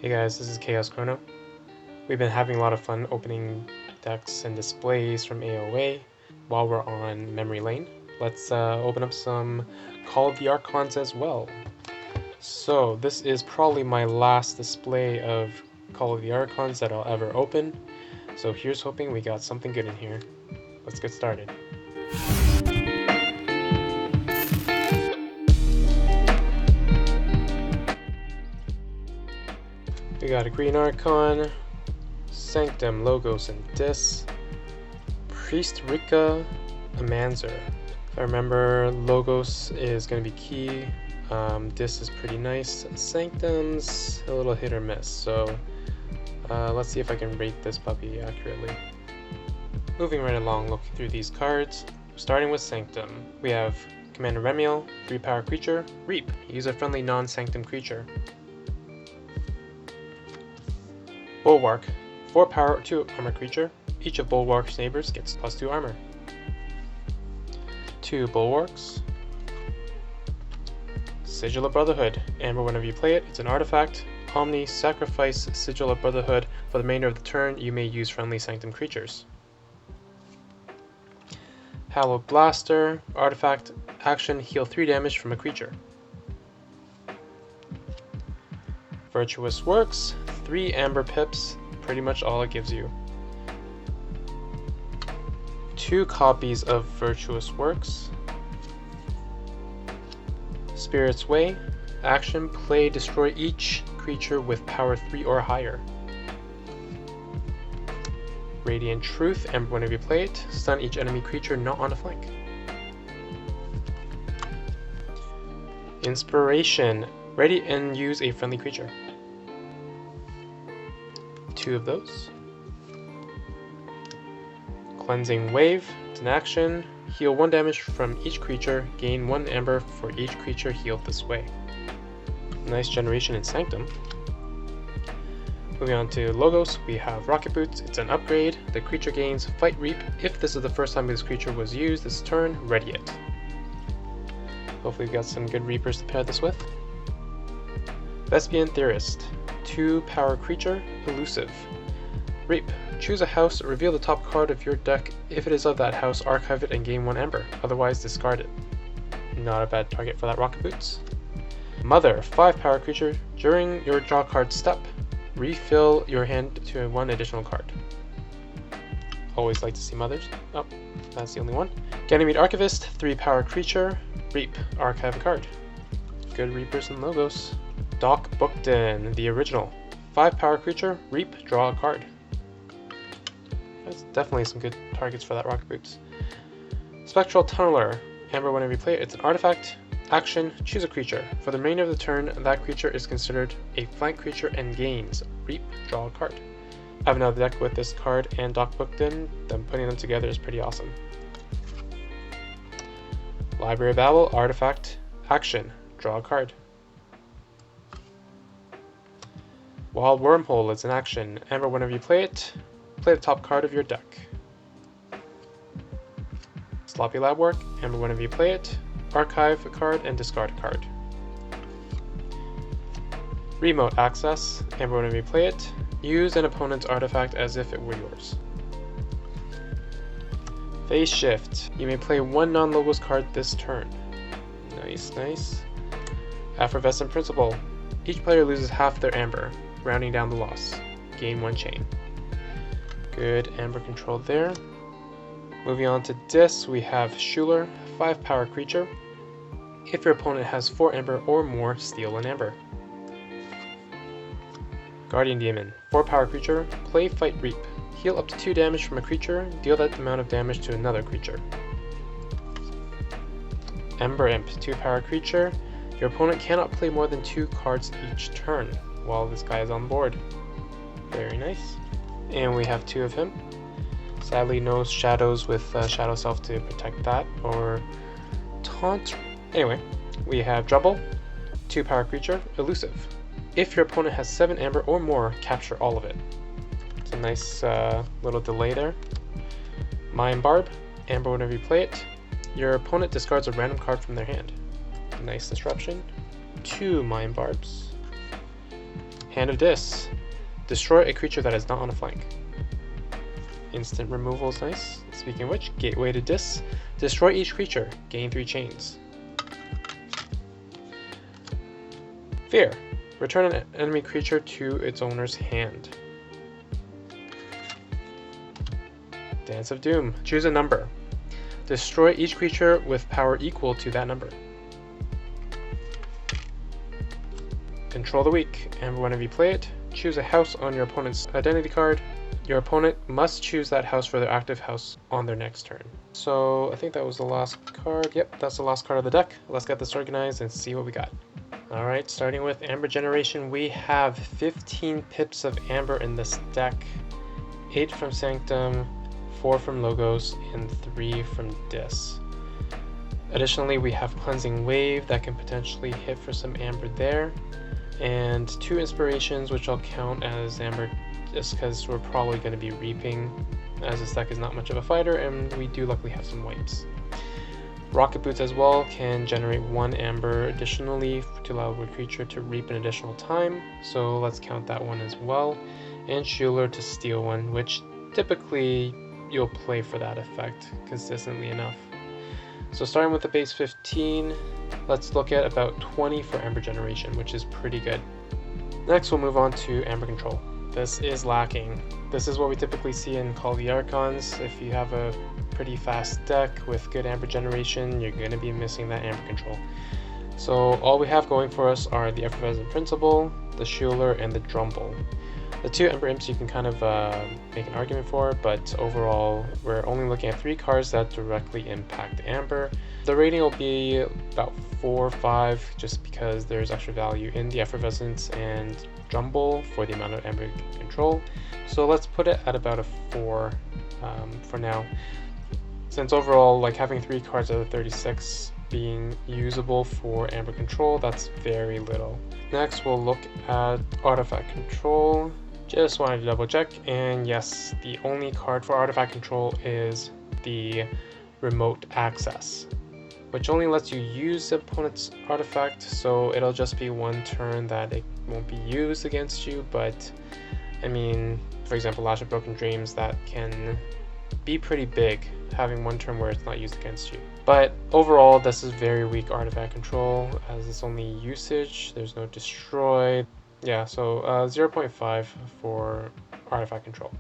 Hey guys, this is Chaos Chrono. We've been having a lot of fun opening decks and displays from AOA while we're on memory lane. Let's open up some Call of the Archons as well. So this is probably my last display of Call of the Archons that I'll ever open. So here's hoping we got something good in here. Let's get started. We got a Green Archon, Sanctum, Logos, and Dis, Priest Rika, Amanzer. If I remember, Logos is going to be key, Dis is pretty nice, Sanctum's a little hit or miss, so let's see if I can rate this puppy accurately. Moving right along, looking through these cards, starting with Sanctum, we have Commander Remiel, 3-power creature, Reap, use a friendly non-Sanctum creature. Bulwark, 4-power, 2-armor creature. Each of Bulwark's neighbors gets +2 armor. 2 Bulwarks. Sigil of Brotherhood. Amber, whenever you play it, it's an artifact. Omni, sacrifice Sigil of Brotherhood. For the remainder of the turn, you may use friendly Sanctum creatures. Hallowed Blaster, artifact, action, heal 3 damage from a creature. Virtuous works, 3 Amber Pips, pretty much all it gives you. 2 copies of Virtuous works. Spirit's Way, action, play, destroy each creature with power 3 or higher. Radiant Truth, Amber, whenever you play it, stun each enemy creature not on a flank. Inspiration, ready and use a friendly creature. 2 of those. Cleansing Wave, it's an action, heal 1 damage from each creature, gain 1 amber for each creature healed this way. Nice generation in Sanctum. Moving on to Logos, we have Rocket Boots, it's an upgrade, the creature gains Fight Reap. If this is the first time this creature was used this turn, ready it. Hopefully we've got some good Reapers to pair this with. Vespian Theorist, 2-power creature, elusive. Reap, choose a house, reveal the top card of your deck. If it is of that house, archive it and gain 1 amber, otherwise discard it. Not a bad target for that Rocket Boots. Mother, 5-power creature, during your draw card step, refill your hand to 1 additional card. Always like to see mothers. Oh, that's the only one. Ganymede Archivist, 3-power creature, Reap, archive a card. Good Reapers and Logos. DOK Page, the original. 5-power creature, Reap, draw a card. That's definitely some good targets for that Rocket Boots. Spectral Tunneler. Amber, whenever you play it, it's an artifact. Action, choose a creature. For the remainder of the turn, that creature is considered a flank creature and gains. Reap, draw a card. I have another deck with this card and DOK Page, then putting them together is pretty awesome. Library of Babel, artifact. Action, draw a card. Wild Wormhole is an action. Amber, whenever you play it, play the top card of your deck. Sloppy Lab Work. Amber, whenever you play it, archive a card and discard a card. Remote Access. Amber, whenever you play it, use an opponent's artifact as if it were yours. Phase Shift. You may play 1 non-logos card this turn. Nice, nice. Effervescent Principle. Each player loses half their amber, rounding down the loss. Gain 1 chain. Good amber control there. Moving on to Dis, we have Schuler, 5-power creature. If your opponent has 4 amber or more, steal an amber. Guardian Demon, 4-power creature, play Fight Reap. Heal up to 2 damage from a creature, deal that amount of damage to another creature. Ember Imp, 2-power creature. Your opponent cannot play more than 2 cards each turn while this guy is on board. Very nice. And we have 2 of him. Sadly, no shadows with Shadow Self to protect that or taunt. Anyway, we have Drubble, 2-power creature, elusive. If your opponent has 7 amber or more, capture all of it. It's a nice little delay there. Mind Barb, Amber, whenever you play it, your opponent discards a random card from their hand. Nice disruption. 2 Mind Barbs. Hand of Dis. Destroy a creature that is not on a flank. Instant removal is nice. Speaking of which, Gateway to Dis. Destroy each creature. Gain 3 chains. Fear. Return an enemy creature to its owner's hand. Dance of Doom. Choose a number. Destroy each creature with power equal to that number. Control the Weak, and whenever you play it, choose a house on your opponent's identity card. Your opponent must choose that house for their active house on their next turn. So I think that was the last card. Yep, that's the last card of the deck. Let's get this organized and see what we got. Alright, starting with Amber Generation, we have 15 pips of Amber in this deck. 8 from Sanctum, 4 from Logos, and 3 from Dis. Additionally, we have Cleansing Wave that can potentially hit for some Amber there. And 2 Inspirations, which I'll count as Amber just because we're probably going to be reaping, as this deck is not much of a fighter, and we do luckily have some wipes. Rocket Boots as well can generate 1 Amber additionally to allow a creature to reap an additional time, so let's count that one as well. And Shuler to steal 1, which typically you'll play for that effect consistently enough. So starting with the base 15, let's look at about 20 for Amber Generation, which is pretty good. Next we'll move on to Amber Control. This is lacking. This is what we typically see in Call of the Archons. If you have a pretty fast deck with good Amber Generation, you're going to be missing that Amber Control. So all we have going for us are the Effervescent Principle, the Shuler, and the Drumble. The 2 Ember Imps you can kind of make an argument for, but overall we're only looking at 3 cards that directly impact Amber. The rating will be about 4 or 5 just because there's extra value in the Effervescence and Drumble for the amount of Amber Control. So let's put it at about a 4 for now. Since overall, like having 3 cards out of 36 being usable for Amber Control, that's very little. Next we'll look at Artifact Control. Just wanted to double check, and yes, the only card for Artifact Control is the Remote Access, which only lets you use the opponent's artifact, so it'll just be 1 turn that it won't be used against you. But I mean, for example, Lash of Broken Dreams, that can be pretty big, having 1 turn where it's not used against you. But overall, this is very weak Artifact Control, as it's only usage, there's no destroy. Yeah, so 0.5 for Artifact Control.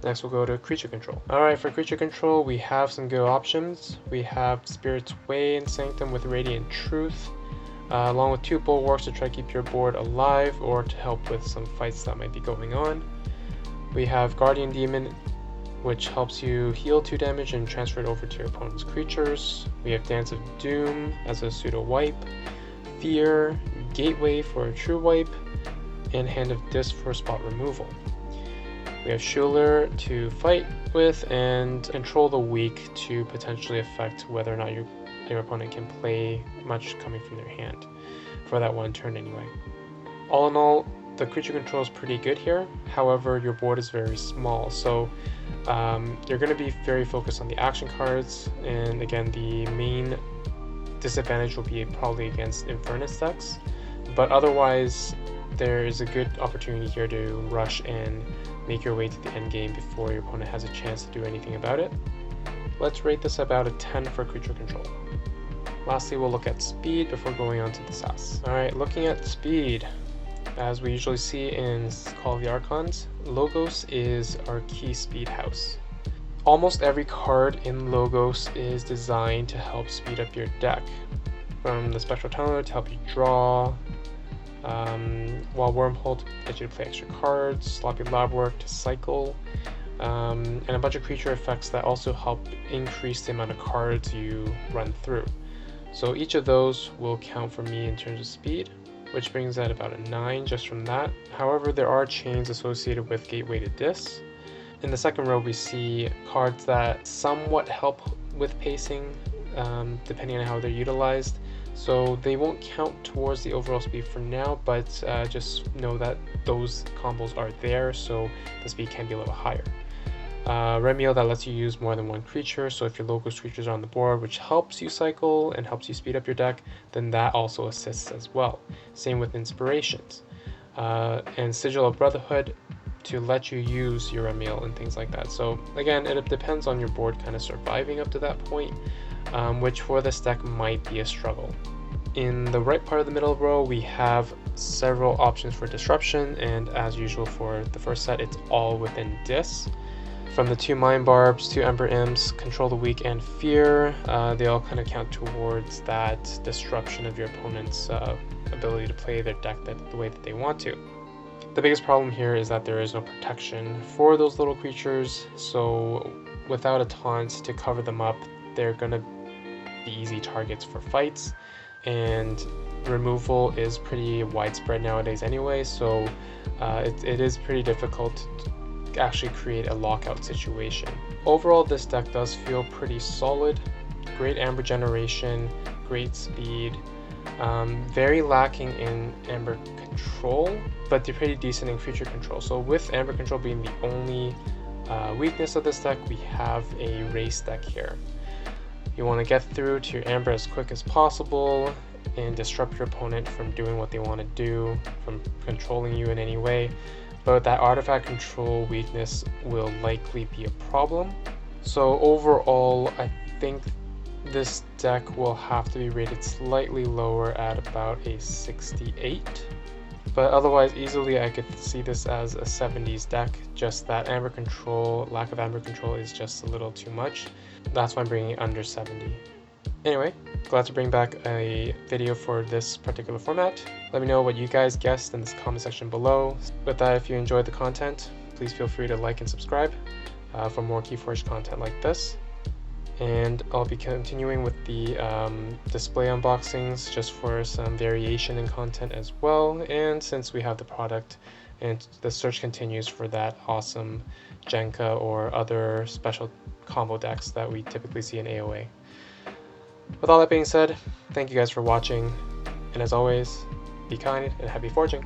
Next we'll go to Creature Control. Alright, for Creature Control we have some good options. We have Spirit's Way and Sanctum with Radiant Truth, along with 2 Bulwarks to try to keep your board alive or to help with some fights that might be going on. We have Guardian Demon, which helps you heal 2 damage and transfer it over to your opponent's creatures. We have Dance of Doom as a pseudo wipe, Fear, Gateway for a true wipe, and Hand of Dis for spot removal. We have Shuler to fight with, and Control the Weak to potentially affect whether or not your opponent can play much coming from their hand, for that 1 turn anyway. All in all, the creature control is pretty good here. However, your board is very small, so you're going to be very focused on the action cards, and again, the main disadvantage will be probably against Infernus decks, but otherwise there is a good opportunity here to rush and make your way to the end game before your opponent has a chance to do anything about it. Let's rate this about a 10 for creature control. Lastly, we'll look at speed before going on to the SAS. Alright, looking at speed, as we usually see in Call of the Archons, Logos is our key speed house. Almost every card in Logos is designed to help speed up your deck, from the Spectral Tunneler to help you draw, while Wormhole to get you to play extra cards, Sloppy Lab Work to cycle, and a bunch of creature effects that also help increase the amount of cards you run through. So each of those will count for me in terms of speed, which brings that about a 9 just from that. However, there are chains associated with Gateway to Dis. In the second row, we see cards that somewhat help with pacing, depending on how they're utilized. So they won't count towards the overall speed for now, but just know that those combos are there, so the speed can be a little higher. Remio, that lets you use more than 1 creature, so if your Logos creatures are on the board, which helps you cycle and helps you speed up your deck, then that also assists as well. Same with Inspirations. and Sigil of Brotherhood to let you use your Emil and things like that. So again, it depends on your board kind of surviving up to that point, which for this deck might be a struggle. In the right part of the middle row, we have several options for disruption, and as usual for the first set, it's all within Dis. From the 2 Mind Barbs, 2 Ember Imps, Control the Weak, and Fear, they all kind of count towards that disruption of your opponent's ability to play their deck the way that they want to. The biggest problem here is that there is no protection for those little creatures, so without a taunt to cover them up, they're going to be easy targets for fights, and removal is pretty widespread nowadays anyway, so it is pretty difficult to actually create a lockout situation. Overall, this deck does feel pretty solid. Great Amber generation, great speed, very lacking in Amber control, but they're pretty decent in creature control. So with Amber control being the only weakness of this deck, we have a race deck here. You want to get through to your Amber as quick as possible and disrupt your opponent from doing what they want to do, from controlling you in any way, but that artifact control weakness will likely be a problem. So overall, I think this deck will have to be rated slightly lower at about a 68, but otherwise easily I could see this as a 70s deck, just that Amber control, lack of Amber control is just a little too much. That's why I'm bringing it under 70. Anyway, glad to bring back a video for this particular format. Let me know what you guys guessed in this comment section below. With that, if you enjoyed the content, please feel free to like and subscribe for more Keyforge content like this. And I'll be continuing with the display unboxings just for some variation in content as well. And since we have the product and the search continues for that awesome Jenka or other special combo decks that we typically see in AOA. With all that being said, thank you guys for watching, and as always, be kind and happy forging!